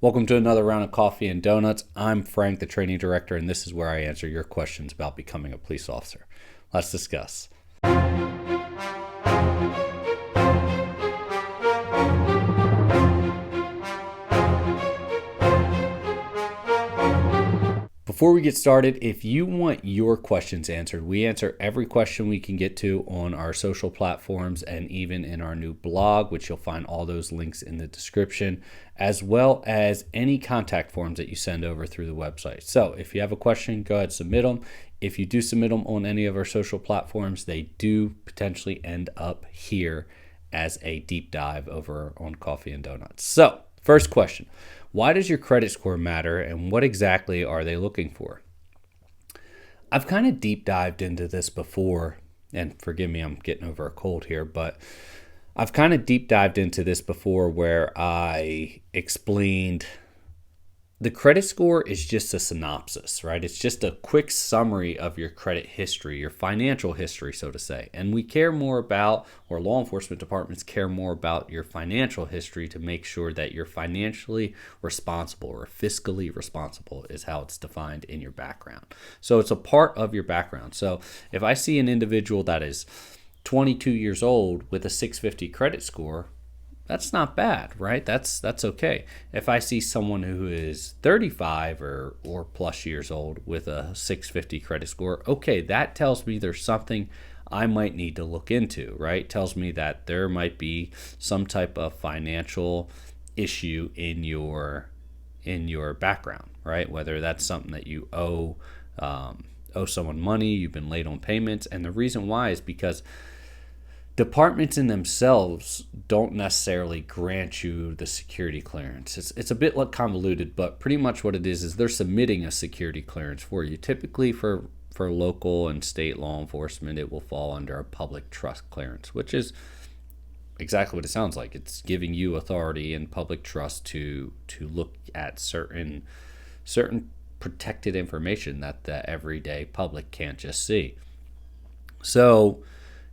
Welcome to another round of coffee and donuts. I'm Frank, the training director, and this is where I answer your questions about becoming a police officer. Let's discuss. Before we get started, if you want your questions answered, we answer every question we can get to on our social platforms and even in our new blog, which you'll find all those links in the description, as well as any contact forms that you send over through the website. So if you have a question, go ahead, submit them. If you do submit them on any of our social platforms, they do potentially end up here as a deep dive over on Coffee and Donuts. So first question. Why does your credit score matter, and what exactly are they looking for? I've kind of deep dived into this before, and forgive me, I'm getting over a cold here, but I've kind of deep dived into this before where I explained the credit score is just a synopsis, right? It's just a quick summary of your credit history, your financial history, so to say. And we care more about, or law enforcement departments care more about your financial history to make sure that you're financially responsible or fiscally responsible is how it's defined in your background. So it's a part of your background. So if I see an individual that is 22 years old with a 650 credit score, that's not bad, right? That's okay. If I see someone who is 35 or plus years old with a 650 credit score, okay, that tells me there's something I might need to look into, right? Tells me that there might be some type of financial issue in your background, right? Whether that's something that you owe someone money, you've been late on payments, and the reason why is because departments in themselves don't necessarily grant you the security clearance. It's a bit convoluted, but pretty much what it is they're submitting a security clearance for you. Typically for local and state law enforcement, it will fall under a public trust clearance, which is exactly what it sounds like. It's giving you authority and public trust to look at certain protected information that the everyday public can't just see. So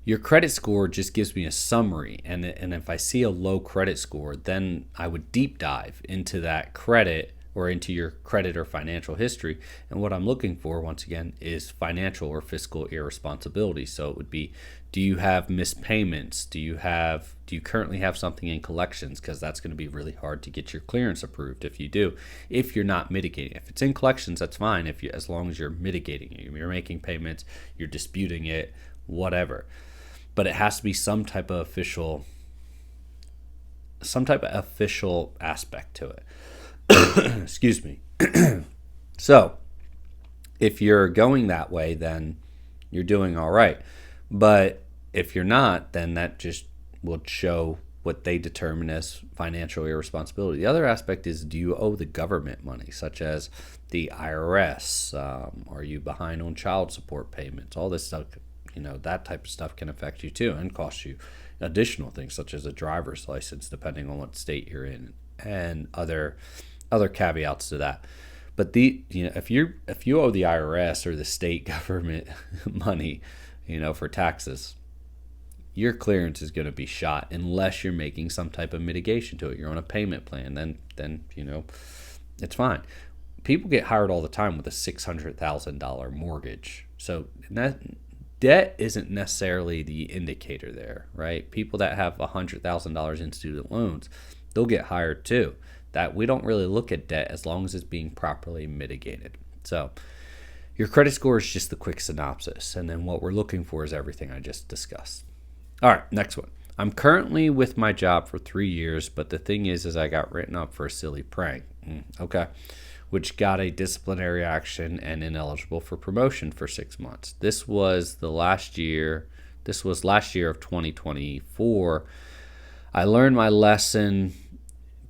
your credit score just gives me a summary, and if I see a low credit score, then I would deep dive into that credit or into your credit or financial history. And what I'm looking for, once again, is financial or fiscal irresponsibility. So it would be, do you have missed payments? Do you currently have something in collections? Because that's going to be really hard to get your clearance approved if you do. If you're not mitigating, if it's in collections, that's fine. As long as you're mitigating it, you're making payments, you're disputing it, whatever. But it has to be some type of official aspect to it. Excuse me. So if you're going that way, then you're doing all right. But if you're not, then that just will show what they determine as financial irresponsibility. The other aspect is, do you owe the government money, such as the IRS? Are you behind on child support payments? All this stuff. That type of stuff can affect you too and cost you additional things such as a driver's license, depending on what state you're in, and other caveats to that. But if you owe the IRS or the state government money, for taxes, your clearance is going to be shot unless you're making some type of mitigation to it. You're on a payment plan, then it's fine. People get hired all the time with a $600,000 mortgage, so debt isn't necessarily the indicator there, right? People that have $100,000 in student loans, they'll get hired too. That we don't really look at debt as long as it's being properly mitigated. So your credit score is just the quick synopsis, and then what we're looking for is everything I just discussed. All right, next one. I'm currently with my job for 3 years, but the thing is I got written up for a silly prank. Okay. Which got a disciplinary action and ineligible for promotion for 6 months. This was last year of 2024. I learned my lesson,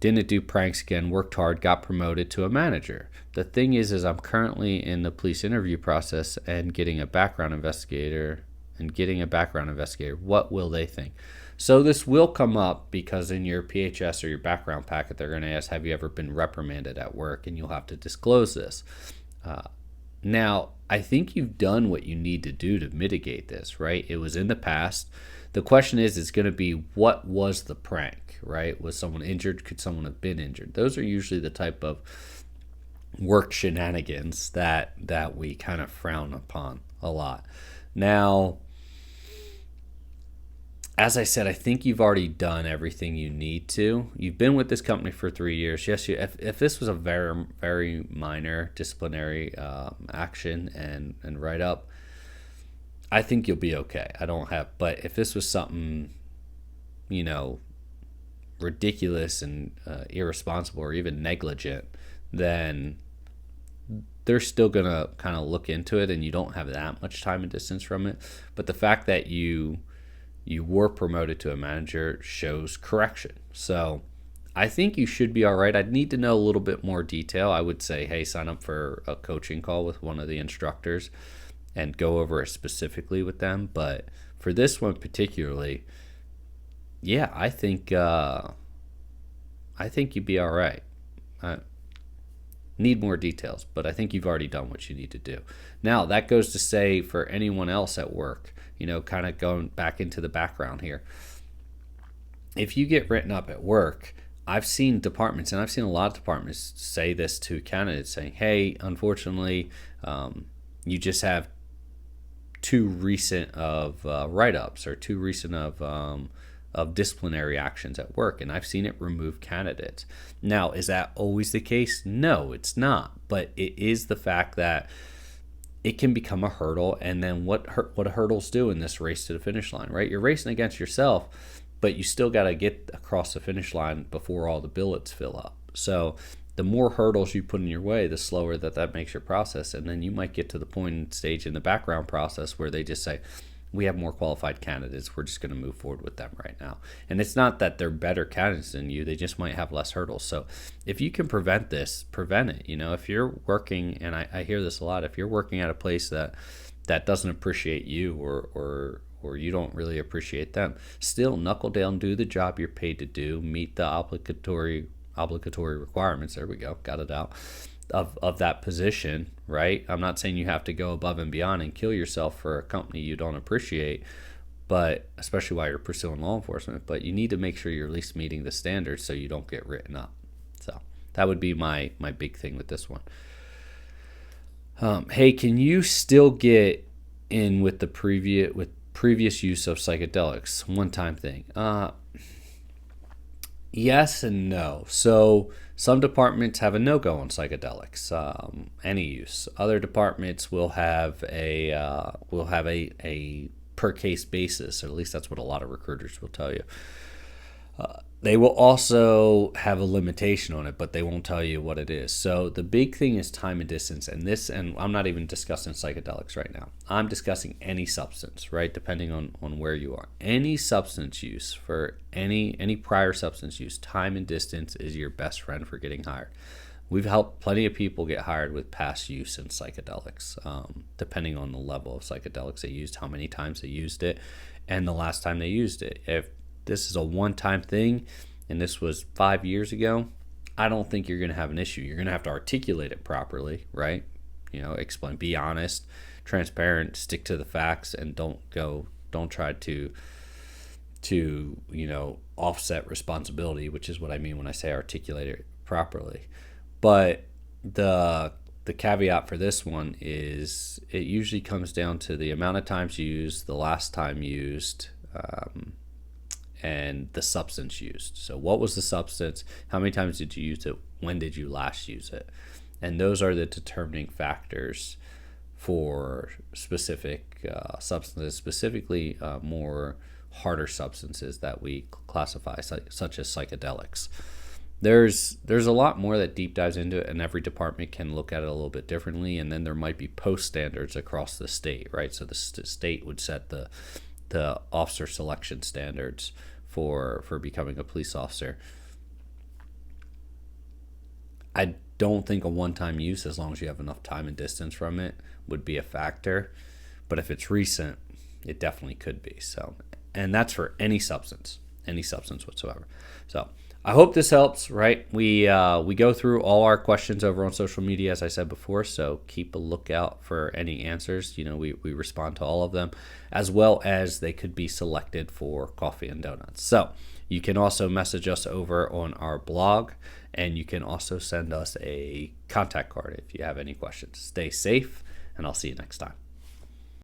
didn't do pranks again, worked hard, got promoted to a manager. The thing is I'm currently in the police interview process and getting a background investigator. What will they think? So this will come up because in your PHS or your background packet, they're going to ask, have you ever been reprimanded at work? And you'll have to disclose this. Now, I think you've done what you need to do to mitigate this, right? It was in the past. The question is, it's going to be, what was the prank, right? Was someone injured? Could someone have been injured? Those are usually the type of work shenanigans that we kind of frown upon a lot. Now, as I said, I think you've already done everything you need to. You've been with this company for 3 years. Yes, if this was a very, very minor disciplinary action and write up, I think you'll be okay. But if this was something, ridiculous and irresponsible or even negligent, then they're still going to kind of look into it, and you don't have that much time and distance from it. But the fact that you were promoted to a manager shows correction. So I think you should be all right. I'd need to know a little bit more detail. I would say, hey, sign up for a coaching call with one of the instructors and go over it specifically with them. But for this one particularly, yeah, I think you'd be all right. Need more details, but I think you've already done what you need to do. Now, that goes to say for anyone else at work, kind of going back into the background here. If you get written up at work, I've seen departments, and I've seen a lot of departments say this to candidates, saying, hey, unfortunately, you just have too recent of write-ups or too recent of disciplinary actions at work, and I've seen it remove candidates. Now, is that always the case? No, it's not, but it is the fact that it can become a hurdle, and then what hurdles do in this race to the finish line, right? You're racing against yourself, but you still got to get across the finish line before all the billets fill up. So the more hurdles you put in your way, the slower that makes your process, and then you might get to the point and stage in the background process where they just say, we have more qualified candidates, we're just going to move forward with them right now. And it's not that they're better candidates than you, they just might have less hurdles. So if you can prevent this, prevent it. If you're working, and I hear this a lot, if you're working at a place that doesn't appreciate you or you don't really appreciate them, still knuckle down, do the job you're paid to do, meet the obligatory requirements, there we go, got it out, of that position, right? I'm not saying you have to go above and beyond and kill yourself for a company you don't appreciate, but especially while you're pursuing law enforcement, but you need to make sure you're at least meeting the standards so you don't get written up. So that would be my big thing with this one. Hey, can you still get in with the previous use of psychedelics? One-time thing. Yes and no. So some departments have a no-go on psychedelics, any use. Other departments will have a per case basis, or at least that's what a lot of recruiters will tell you. They will also have a limitation on it, but they won't tell you what it is. So the big thing is time and distance, and I'm not even discussing psychedelics right now. I'm discussing any substance, right? Depending on where you are. Any substance use, for any prior substance use, time and distance is your best friend for getting hired. We've helped plenty of people get hired with past use in psychedelics, depending on the level of psychedelics they used, how many times they used it, and the last time they used it. If this is a one-time thing and this was 5 years ago, I don't think you're going to have an issue. You're going to have to articulate it properly, right? Explain, be honest, transparent, stick to the facts, and don't try to offset responsibility, which is what I mean when I say articulate it properly. But the caveat for this one is it usually comes down to the amount of times used, the last time used, and the substance used. So what was the substance? How many times did you use it? When did you last use it? And those are the determining factors for specific substances, specifically more harder substances that we classify, such as psychedelics. There's a lot more that deep dives into it, and every department can look at it a little bit differently, and then there might be post standards across the state, right? So the state would set the officer selection standards for becoming a police officer. I don't think a one-time use, as long as you have enough time and distance from it, would be a factor. But if it's recent, it definitely could be. So, and that's for any substance whatsoever. So I hope this helps, right? We go through all our questions over on social media, as I said before, so keep a lookout for any answers. We respond to all of them, as well as they could be selected for coffee and donuts. So You can also message us over on our blog, and you can also send us a contact card if you have any questions. Stay safe, and I'll see you next time.